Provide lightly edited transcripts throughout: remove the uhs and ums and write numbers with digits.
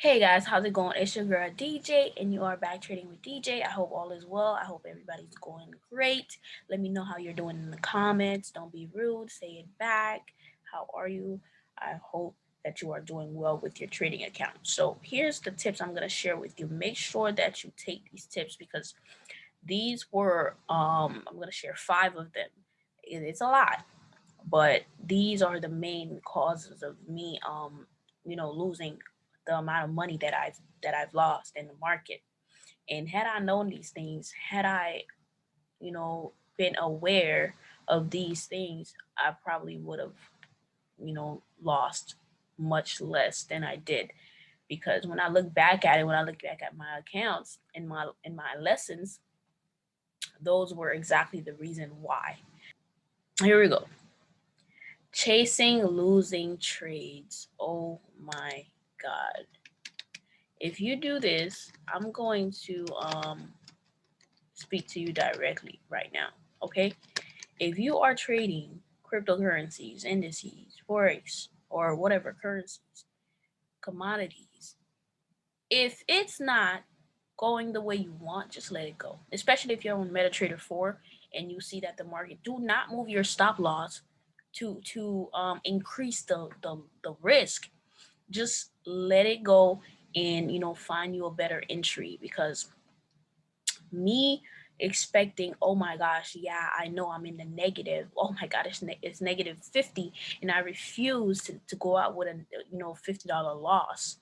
Hey guys, how's it going? It's your girl DJ, and you are back trading with DJ. I hope all is well. I hope everybody's going great. Let me know how you're doing in the comments. Don't be rude, say it back. How are you? I hope that you are doing well with your trading account. So, here's the tips I'm going to share with you. Make sure that you take these tips because these were, I'm going to share 5 of them. It's a lot, but these are the main causes of me losing the amount of money that I've lost in the market. And had I known these things, had I been aware of these things, I probably would have lost much less than I did. Because when I look back at it, when I look back at my accounts and my lessons, those were exactly the reason why. Here we go. Chasing losing trades. Oh my god. If you do this, I'm going to speak to you directly right now. Okay? If you are trading cryptocurrencies, indices, forex, or whatever currencies, commodities, if it's not going the way you want, just let it go. Especially if you're on MetaTrader 4 and you see that the market, do not move your stop loss to increase the risk. Just let it go and find you a better entry. Because me expecting, oh my gosh, yeah, I know I'm in the negative, oh my god, it's negative 50, and I refuse to go out with a $50 loss.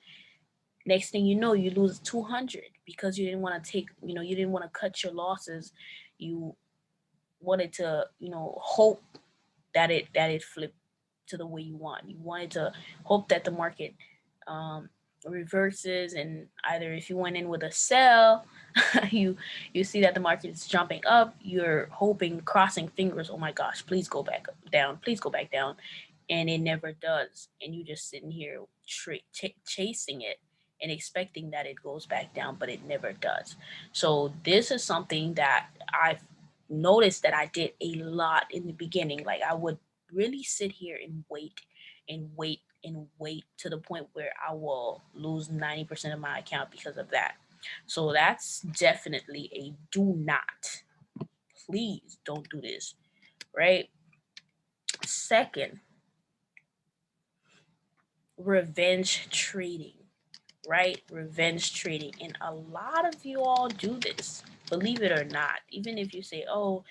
Next thing you know, you lose 200 because you didn't want to you didn't want to cut your losses. You wanted to hope that it flipped to the way you want. You wanted to hope that the market um, reverses, and either if you went in with a sell, you you see that the market is jumping up. You're hoping, crossing fingers. Oh my gosh, please go back down. Please go back down, and it never does. And you just sitting here chasing it and expecting that it goes back down, but it never does. So this is something that I've noticed that I did a lot in the beginning. Like I would really sit here and wait and wait and wait to the point where I will lose 90% of my account because of that. So that's definitely a do not. Please don't do this, right? Second, revenge trading, right? Revenge trading. And a lot of you all do this, believe it or not. Even if you say, oh,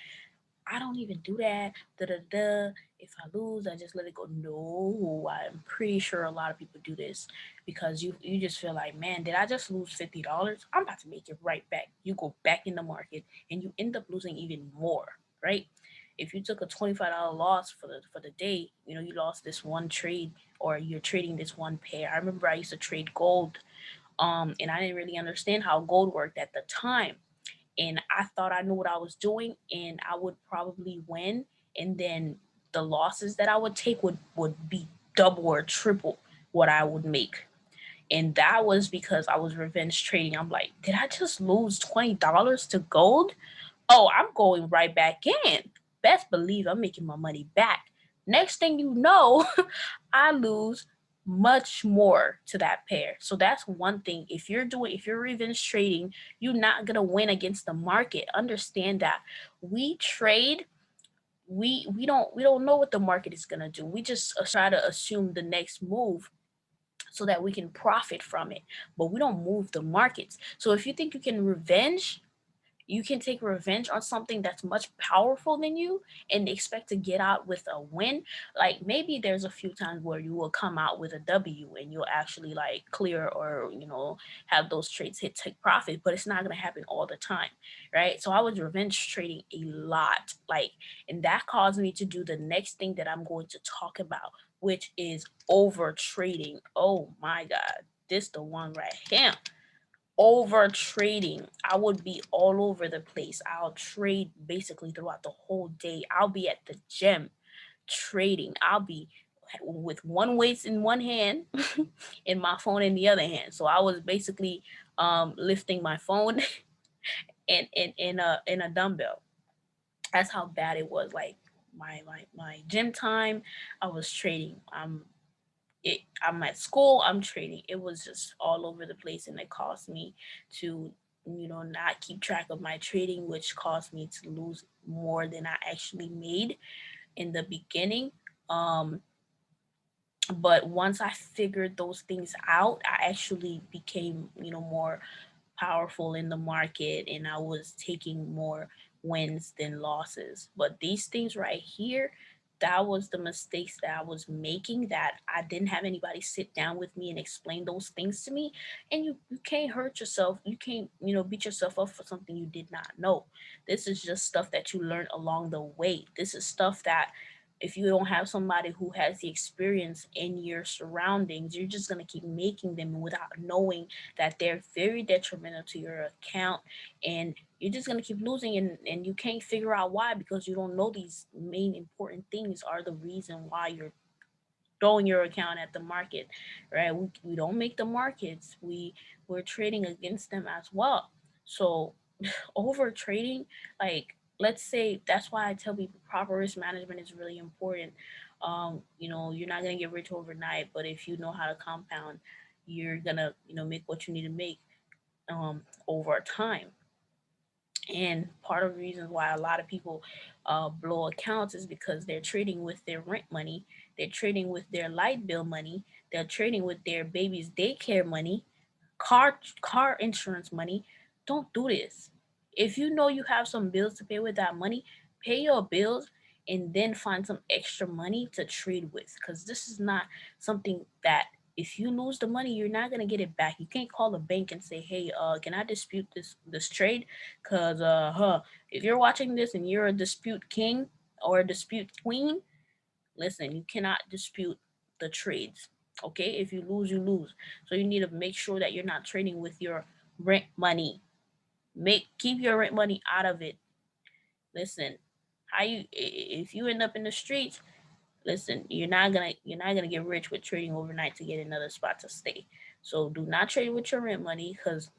I don't even do that. Da da da. If I lose, I just let it go. No, I'm pretty sure a lot of people do this because you just feel like, man, did I just lose $50? I'm about to make it right back. You go back in the market and you end up losing even more, right? If you took a $25 loss for the day, you lost this one trade, or you're trading this one pair. I remember I used to trade gold, and I didn't really understand how gold worked at the time, and I thought I knew what I was doing and I would probably win, and then the losses that I would take would be double or triple what I would make. And that was because I was revenge trading. I'm like, did I just lose $20 to gold? Oh, I'm going right back in. Best believe I'm making my money back. Next thing you know, I lose much more to that pair. So that's one thing. If you're revenge trading, you're not gonna win against the market. Understand that. We trade, we don't know what the market is gonna do. We just try to assume the next move so that we can profit from it. But we don't move the markets. So if you think you can take revenge on something that's much powerful than you and expect to get out with a win. Like maybe there's a few times where you will come out with a W and you'll actually like clear, or have those trades hit take profit, but it's not going to happen all the time, right? So I was revenge trading a lot, like, and that caused me to do the next thing that I'm going to talk about, which is over trading. Oh my god, this the one right here. Over trading. I would be all over the place. I'll trade basically throughout the whole day. I'll be at the gym trading. I'll be with one weights in one hand and my phone in the other hand. So I was basically lifting my phone and in a dumbbell. That's how bad it was. Like my gym time, I was trading. I'm at school, I'm trading. It was just all over the place, and it caused me to, not keep track of my trading, which caused me to lose more than I actually made in the beginning. Um, but once I figured those things out, I actually became, more powerful in the market, and I was taking more wins than losses. But these things right here, that was the mistakes that I was making, that I didn't have anybody sit down with me and explain those things to me. And you can't hurt yourself. You can't, beat yourself up for something you did not know. This is just stuff that you learn along the way. This is stuff that if you don't have somebody who has the experience in your surroundings, you're just going to keep making them without knowing that they're very detrimental to your account, and you're just going to keep losing, and you can't figure out why, because you don't know these main important things are the reason why you're throwing your account at the market, right? We don't make the markets, we're trading against them as well. So over trading, like, let's say, that's why I tell people proper risk management is really important. You're not gonna get rich overnight, but if you know how to compound, you're gonna, make what you need to make over time. And part of the reasons why a lot of people blow accounts is because they're trading with their rent money, they're trading with their light bill money, they're trading with their baby's daycare money, car insurance money. Don't do this. If you know you have some bills to pay with that money, pay your bills and then find some extra money to trade with, because this is not something that, if you lose the money, you're not gonna get it back. You can't call the bank and say, "Hey, can I dispute this trade?" Because if you're watching this and you're a dispute king or a dispute queen, listen, you cannot dispute the trades. Okay, if you lose, you lose. So you need to make sure that you're not trading with your rent money. Keep your rent money out of it. Listen, if you end up in the streets, listen, you're not gonna get rich with trading overnight to get another spot to stay. So do not trade with your rent money, because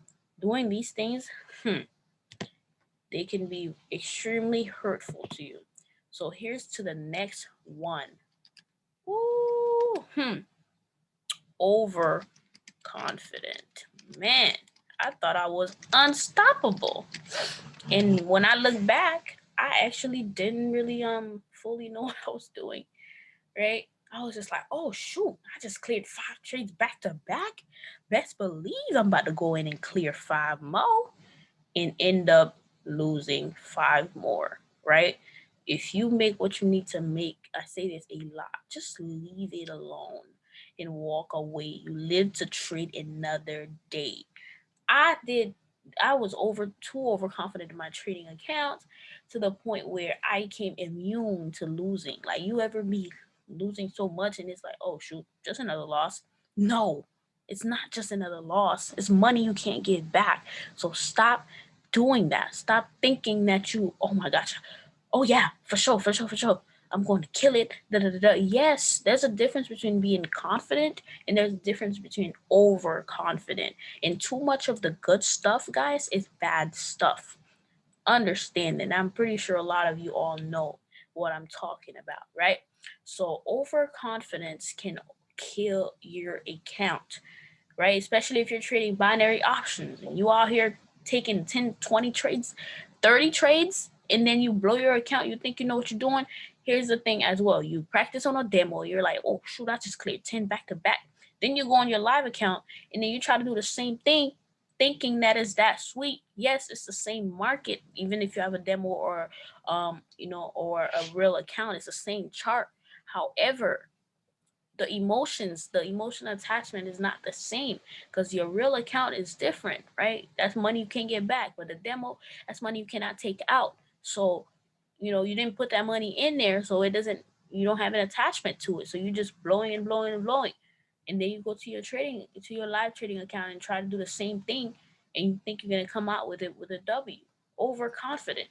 doing these things, they can be extremely hurtful to you. So here's to the next one. Woo! Overconfident. Man, I thought I was unstoppable. And when I look back, I actually didn't really fully know what I was doing, right? I was just like, oh shoot, I just cleared 5 trades back to back. Best believe I'm about to go in and clear 5 more and end up losing 5 more, right? If you make what you need to make, I say this a lot, just leave it alone and walk away. You live to trade another day. I did I was too overconfident in my trading accounts, to the point where I became immune to losing. Like, you ever be losing so much and it's like, oh shoot, just another loss? No, it's not just another loss. It's money you can't get back. So stop doing that. Stop thinking that oh my gosh, oh yeah, for sure, for sure, for sure, I'm going to kill it. Da, da, da, da. Yes, there's a difference between being confident and there's a difference between overconfident. And too much of the good stuff, guys, is bad stuff. Understand it. I'm pretty sure a lot of you all know what I'm talking about, right? So overconfidence can kill your account, right? Especially if you're trading binary options and you out here taking 10, 20 trades, 30 trades, and then you blow your account, you think you know what you're doing. Here's the thing as well. You practice on a demo, you're like, oh shoot, I just cleared 10 back to back. Then you go on your live account and then you try to do the same thing, thinking that is that sweet. Yes, it's the same market, even if you have a demo or a real account, it's the same chart. However, the emotional attachment is not the same, because your real account is different, right? That's money you can't get back, but the demo, that's money you cannot take out. So you didn't put that money in there, so it doesn't, you don't have an attachment to it, so you just blowing and blowing and blowing. And then you go to your live trading account and try to do the same thing, and you think you're going to come out with it with a W. Overconfident.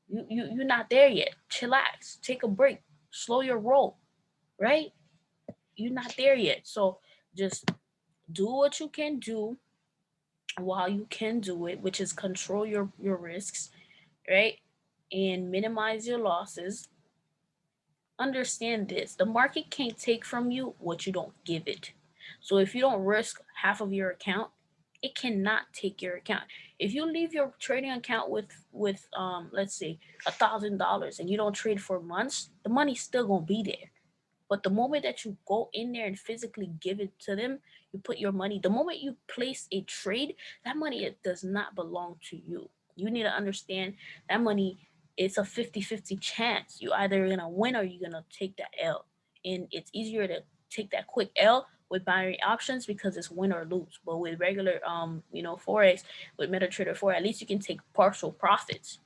You're not there yet. Chillax, take a break, slow your roll, right? You're not there yet. So just do what you can do while you can do it, which is control your risks, right? And minimize your losses. Understand this: the market can't take from you what you don't give it. So if you don't risk half of your account, it cannot take your account. If you leave your trading account with let's say $1,000 and you don't trade for months, the money's still gonna be there. But the moment that you go in there and physically give it to them, you put your money, the moment you place a trade, that money, it does not belong to you. You need to understand that money, it's a 50-50 chance. You either gonna win or you're gonna take that L. And it's easier to take that quick L with binary options because it's win or lose. But with regular Forex, with MetaTrader 4, at least you can take partial profits,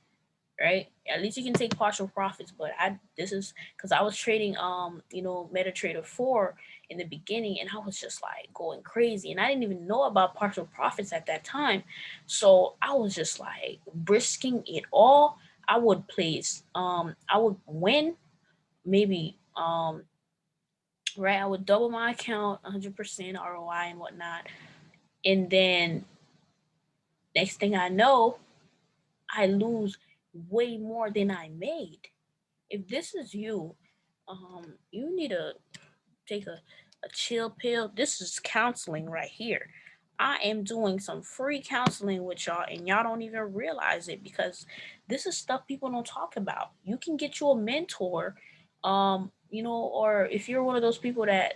right? At least you can take partial profits. But this is because I was trading MetaTrader 4 in the beginning, and I was just like going crazy, and I didn't even know about partial profits at that time. So I was just like risking it all. I would place I would win maybe right, I would double my account, 100% ROI and whatnot, and then next thing I know, I lose way more than I made. If this is you, you need to take a chill pill. This is counseling right here. I am doing some free counseling with y'all, and y'all don't even realize it because this is stuff people don't talk about. You can get you a mentor, or if you're one of those people that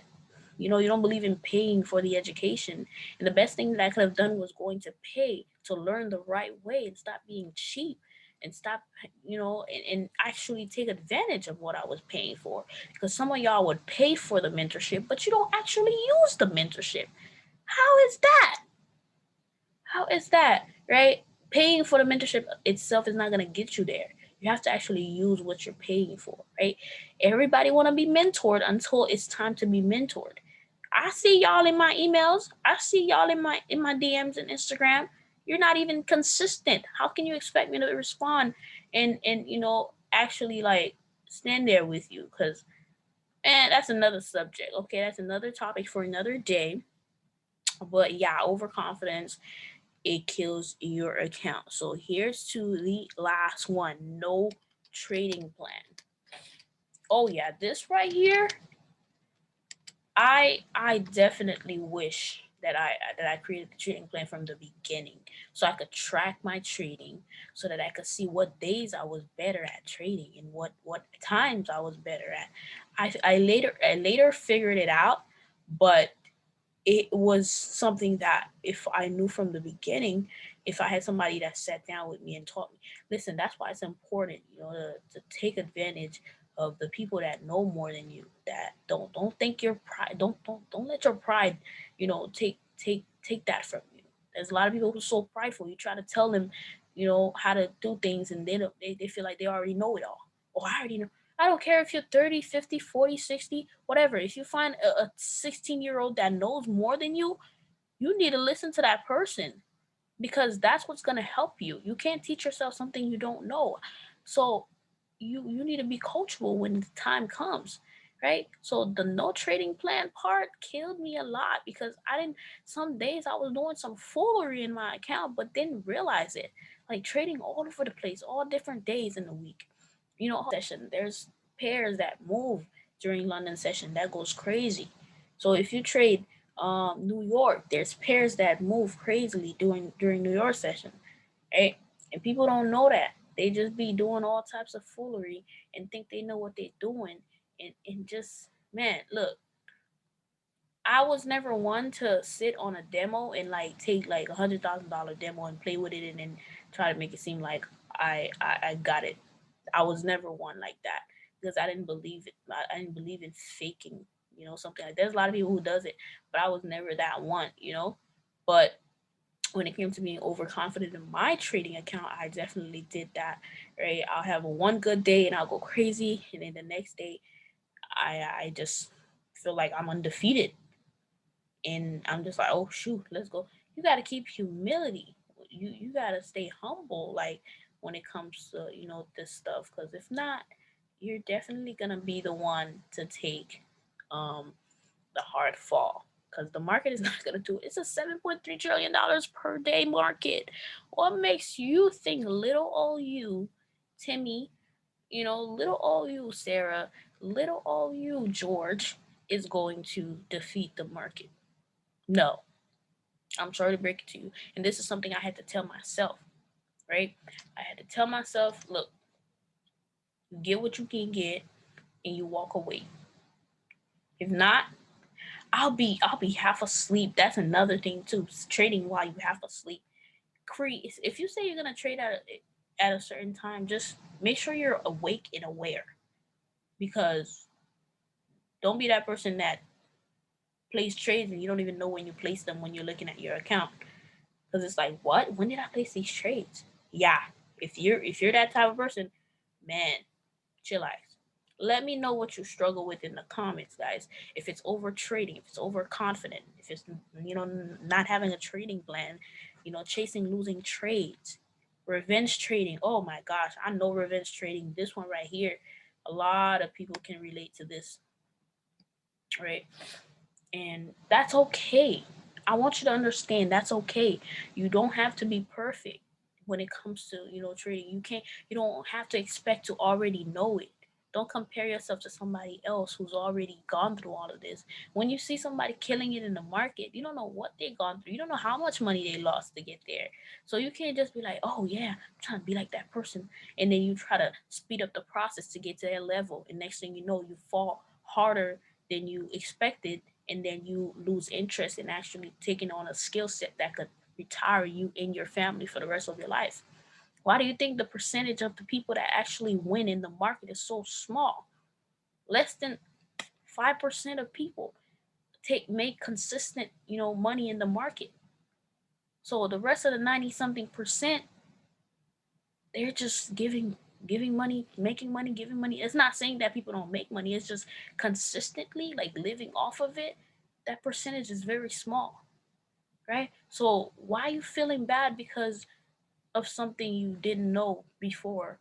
you don't believe in paying for the education, and the best thing that I could have done was going to pay to learn the right way and stop being cheap and stop and actually take advantage of what I was paying for, because some of y'all would pay for the mentorship but you don't actually use the mentorship. How is that? How is that? Right? Paying for the mentorship itself is not going to get you there. You have to actually use what you're paying for, right? Everybody want to be mentored until it's time to be mentored. I see y'all in my emails. I see y'all in my DMs and Instagram. You're not even consistent. How can you expect me to respond and actually like stand there with you? Cuz man, that's another subject. Okay, that's another topic for another day. But yeah, overconfidence, it kills your account. So here's to the last one. No trading plan. Oh yeah, this right here, I definitely wish that I created the trading plan from the beginning, so I could track my trading, so that I could see what days I was better at trading and what times I was better at. I later figured it out, but it was something that if I knew from the beginning, if I had somebody that sat down with me and taught me, listen, that's why it's important, to take advantage of the people that know more than you. That don't think your pride, don't let your pride, take that from you. There's a lot of people who are so prideful. You try to tell them, how to do things, and they feel like they already know it all. Oh, I already know. I don't care if you're 30, 50, 40, 60, whatever. If you find a 16-year-old that knows more than you need to listen to that person, because that's what's going to help you. You can't teach yourself something you don't know. So you need to be coachable when the time comes, right? So the no trading plan part killed me a lot, because I didn't some days I was doing some foolery in my account but didn't realize it. Like trading all over the place, all different days in the week. Session, there's pairs that move during London session that goes crazy. So if you trade New York, there's pairs that move crazily during New York session, right? And people don't know that. They just be doing all types of foolery and think they know what they're doing. And just, man, look, I was never one to sit on a demo and like take like $100,000 demo and play with it and then try to make it seem like I got it. I was never one like that, because I didn't believe it. I didn't believe in faking, something like. There's a lot of people who does it, but I was never that one. But when it came to being overconfident in my trading account, I definitely did that. Right, I'll have one good day and I'll go crazy, and then the next day, I just feel like I'm undefeated, and I'm just like, oh shoot, let's go. You got to keep humility. You got to stay humble, like when it comes to this stuff, because if not, you're definitely gonna be the one to take um the hard fall, because the market is not gonna do it. It's a $7.3 trillion per day market. What makes you think little old you, Timmy, little old you, Sarah, little old you, George, is going to defeat the market. No, I'm sorry to break it to you. And this is something I had to tell myself, right? I had to tell myself, look, you get what you can get and you walk away. If not, I'll be half asleep. That's another thing too. Trading while you half asleep. If you say you're gonna trade at a certain time, just make sure you're awake and aware. Because don't be that person that plays trades and you don't even know when you place them when you're looking at your account. Because it's like, what? When did I place these trades? Yeah. If you're that type of person, man, chillax. Let me know what you struggle with in the comments, guys. If it's over trading, if it's overconfident, if it's not having a trading plan, chasing losing trades, revenge trading. Oh my gosh, I know revenge trading. This one right here, a lot of people can relate to this, right? And that's okay. I want you to understand that's okay. You don't have to be perfect when it comes to, trading. You don't have to expect to already know it. Don't compare yourself to somebody else who's already gone through all of this. When you see somebody killing it in the market, you don't know what they gone through. You don't know how much money they lost to get there. So you can't just be like, oh yeah, I'm trying to be like that person. And then you try to speed up the process to get to their level. And next thing you know, you fall harder than you expected, and then you lose interest in actually taking on a skill set that could retire you and your family for the rest of your life. Why do you think the percentage of the people that actually win in the market is so small? Less than 5% of people make consistent, money in the market. So the rest of the 90 something percent, they're just giving money, making money, giving money. It's not saying that people don't make money. It's just consistently like living off of it. That percentage is very small, right? So why are you feeling bad because of something you didn't know before?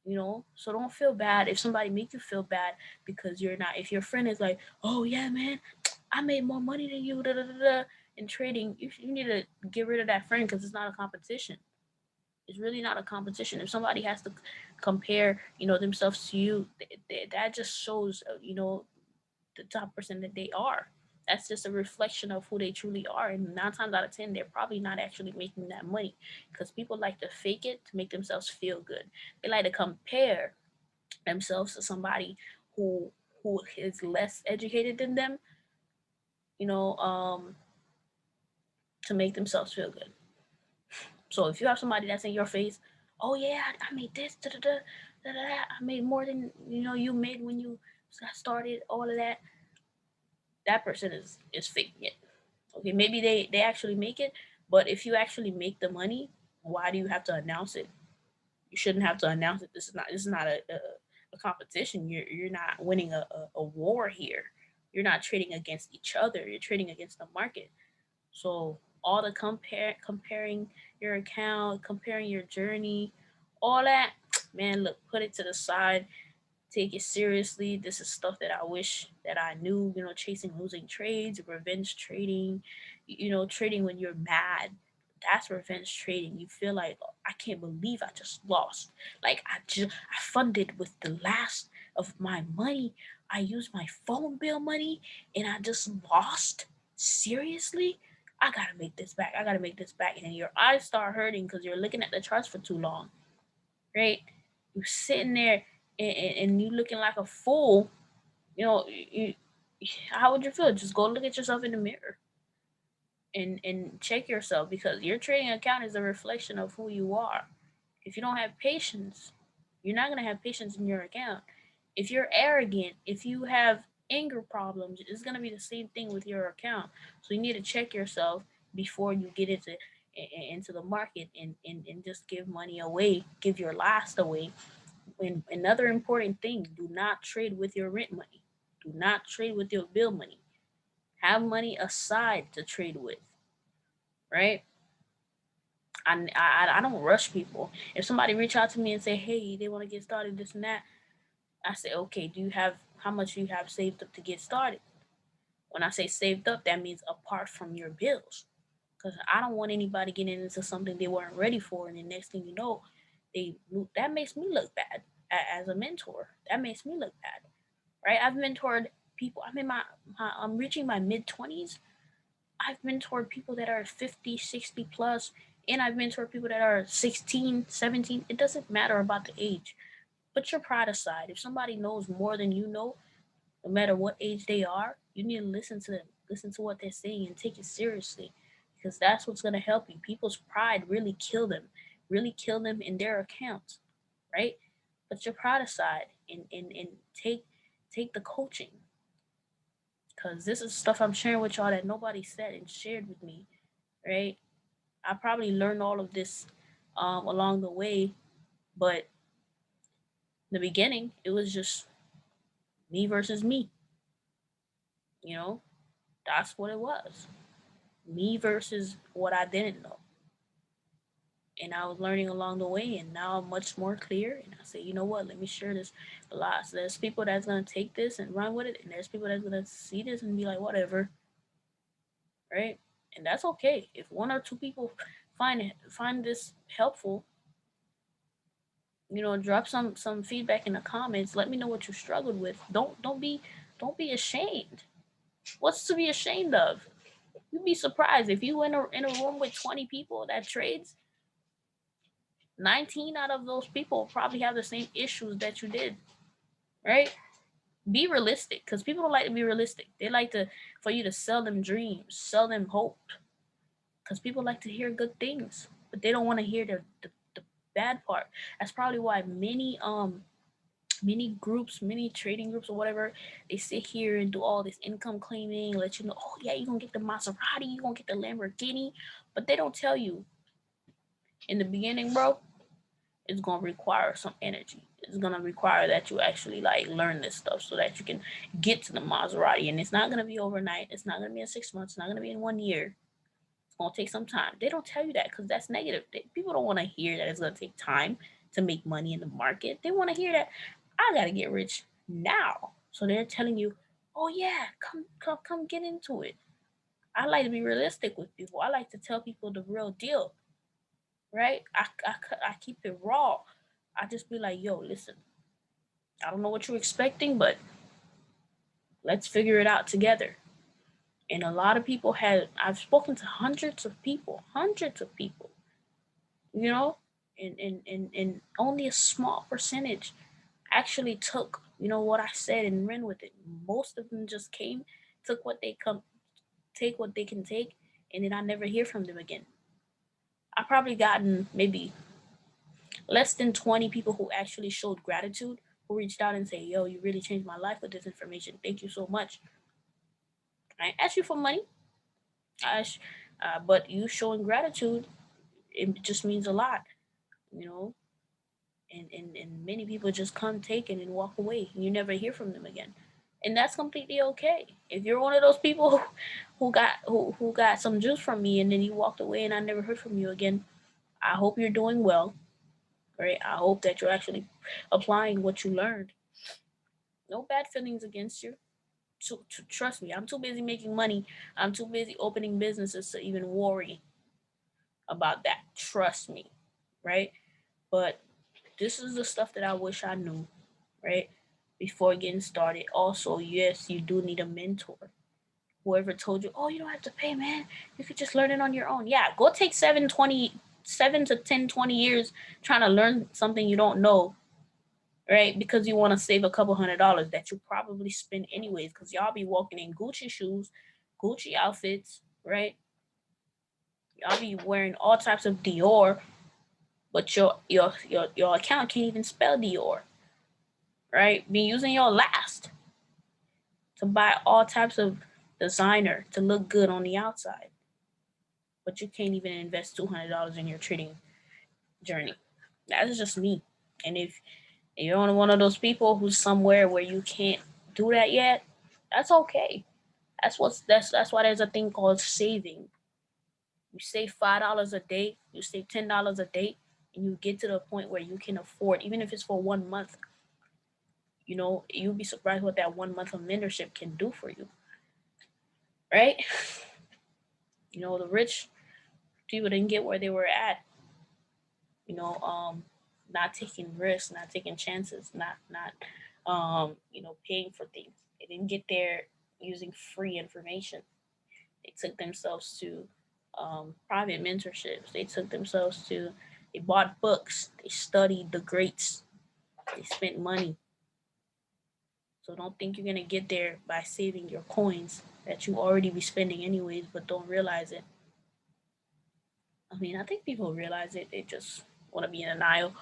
So don't feel bad if somebody make you feel bad because you're not. If your friend is like, oh yeah, man, I made more money than you, da da da da, in trading, you need to get rid of that friend because it's not a competition. It's really not a competition. If somebody has to compare, themselves to you, that just shows, the top person that they are. That's just a reflection of who they truly are. And 9 times out of 10, they're probably not actually making that money because people like to fake it to make themselves feel good. They like to compare themselves to somebody who who is less educated than them, you know, um, to make themselves feel good. So if you have somebody that's in your face, oh yeah, I made this, da da da, da da da, I made more than you made when you started, all of that. That person is faking it. Okay, maybe they actually make it, but if you actually make the money, why do you have to announce it? You shouldn't have to announce it. This is not a competition. You're not winning a war here. You're not trading against each other. You're trading against the market. So all the comparing your account, comparing your journey, all that, man, look, put it to the side. Take it seriously. This is stuff that I wish that I knew, chasing losing trades, revenge trading, trading when you're mad. That's revenge trading. You feel like, "Oh, I can't believe I just lost. Like I funded with the last of my money. I used my phone bill money and I just lost. Seriously? I gotta make this back. I gotta make this back." And your eyes start hurting because you're looking at the charts for too long, right? You're sitting there and you looking like a fool. You how would you feel? Just go look at yourself in the mirror and check yourself, because your trading account is a reflection of who you are. If you don't have patience, you're not gonna have patience in your account. If you're arrogant, if you have anger problems, it's gonna be the same thing with your account. So you need to check yourself before you get into the market and just give money away, give your last away. And another important thing, do not trade with your rent money. Do not trade with your bill money. Have money aside to trade with, right? I don't rush people. If somebody reach out to me and say, hey, they want to get started, this and that, I say, okay, how much do you have saved up to get started? When I say saved up, that means apart from your bills. Because I don't want anybody getting into something they weren't ready for, and the next thing you know, that makes me look bad as a mentor. That makes me look bad. right? I've mentored people. I'm reaching my mid 20s. I've mentored people that are 50, 60 plus, and I've mentored people that are 16, 17. It doesn't matter about the age. Put your pride aside. If somebody knows more than you know, no matter what age they are, you need to listen to them, listen to what they're saying, and take it seriously, because that's what's gonna help you. People's pride really kill them in their accounts, right? Put your pride aside and take the coaching, because this is stuff I'm sharing with y'all that nobody said and shared with me, right? I probably learned all of this along the way, but in the beginning, it was just me versus me. You know, that's what it was. Me versus what I didn't know. And I was learning along the way, and now I'm much more clear. And I say, you know what? Let me share this a lot. So there's people that's gonna take this and run with it, and there's people that's gonna see this and be like, whatever, right? And that's okay. If one or two people find this helpful, drop some feedback in the comments. Let me know what you struggled with. Don't be ashamed. What's to be ashamed of? You'd be surprised if you in a room with 20 people that trades. 19 out of those people probably have the same issues that you did, right? Be realistic, because people don't like to be realistic. They like to for you to sell them dreams, sell them hope, because people like to hear good things, but they don't want to hear the bad part. That's probably why many groups, many trading groups or whatever, they sit here and do all this income claiming, let you know, oh yeah, you're gonna get the Maserati, you're gonna get the Lamborghini, but they don't tell you in the beginning, bro, it's gonna require some energy. It's gonna require that you actually like learn this stuff so that you can get to the Maserati. And it's not gonna be overnight. It's not gonna be in 6 months. It's not gonna be in 1 year. It's gonna take some time. They don't tell you that because that's negative. People don't want to hear that it's gonna take time to make money in the market. They want to hear that I gotta get rich now. So they're telling you, oh yeah, come get into it. I like to be realistic with people. I like to tell people the real deal, right? I keep it raw. I just be like, yo, listen, I don't know what you're expecting, but let's figure it out together. And a lot of people I've spoken to hundreds of people, you know, and only a small percentage actually took, what I said and ran with it. Most of them just came, took what they come, take what they can take, and then I never hear from them again. I probably gotten maybe less than 20 people who actually showed gratitude, who reached out and say, yo, you really changed my life with this information. Thank you so much. I ain't ask you for money. I ask, but you showing gratitude, it just means a lot, you know. And many people just come, take it, and walk away. And you never hear from them again, and that's completely okay. If you're one of those people who got some juice from me and then you walked away and I never heard from you again, I hope you're doing well. Right? I hope that you're actually applying what you learned. No bad feelings against you. Trust me, I'm too busy making money. I'm too busy opening businesses to even worry about that. Trust me, right? But this is the stuff that I wish I knew, right? Before getting started. Also, yes, you do need a mentor. Whoever told you, oh, you don't have to pay, man. You could just learn it on your own. Yeah, go take 7 to 10, 20 years trying to learn something you don't know, right? Because you want to save a couple $100 that you probably spend anyways. Because y'all be walking in Gucci shoes, Gucci outfits, right? Y'all be wearing all types of Dior, but your account can't even spell Dior, right? Be using your last to buy all types of designer to look good on the outside, but you can't even invest $200 in your trading journey. That is just me. And if you're one of those people who's somewhere where you can't do that yet, that's okay. That's why there's a thing called saving. You save $5 a day, you save $10 a day, and you get to the point where you can afford, even if it's for 1 month. You'll be surprised what that 1 month of mentorship can do for you, right? The rich people didn't get where they were at. You know, not taking risks, not taking chances, not paying for things. They didn't get there using free information. They took themselves to private mentorships. They bought books. They studied the greats. They spent money. So don't think you're gonna get there by saving your coins that you already be spending anyways, but don't realize it. I mean, I think people realize it. They just want to be in denial.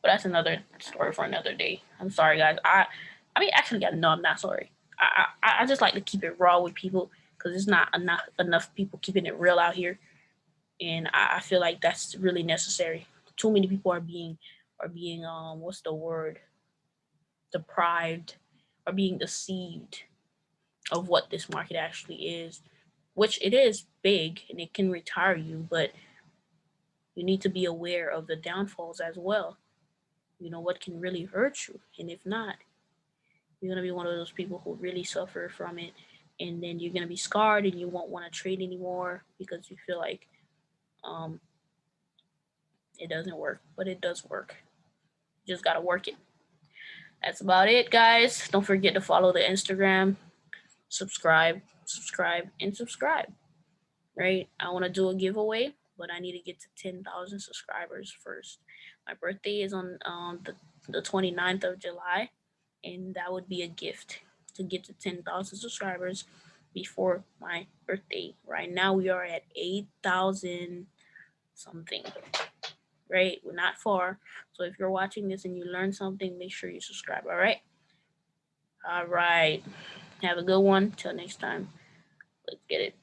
But that's another story for another day. I'm sorry, guys. Actually, yeah, no, I'm not sorry. I just like to keep it raw with people because it's not enough people keeping it real out here, and I feel like that's really necessary. Too many people are being what's the word, deprived, or being deceived of what this market actually is, which it is big and it can retire you, but you need to be aware of the downfalls as well. You know what can really hurt you, and if not, you're gonna be one of those people who really suffer from it, and then you're gonna be scarred, and you won't want to trade anymore because you feel like um, it doesn't work, but it does work. You just gotta work it. That's about it, guys. Don't forget to follow the Instagram, subscribe, and subscribe. Right? I want to do a giveaway, but I need to get to 10,000 subscribers first. My birthday is on the 29th of July, and that would be a gift to get to 10,000 subscribers before my birthday. Right now, we are at 8,000 something, right? We're not far. So if you're watching this and you learn something, make sure you subscribe, all right? All right. Have a good one. Till next time. Let's get it.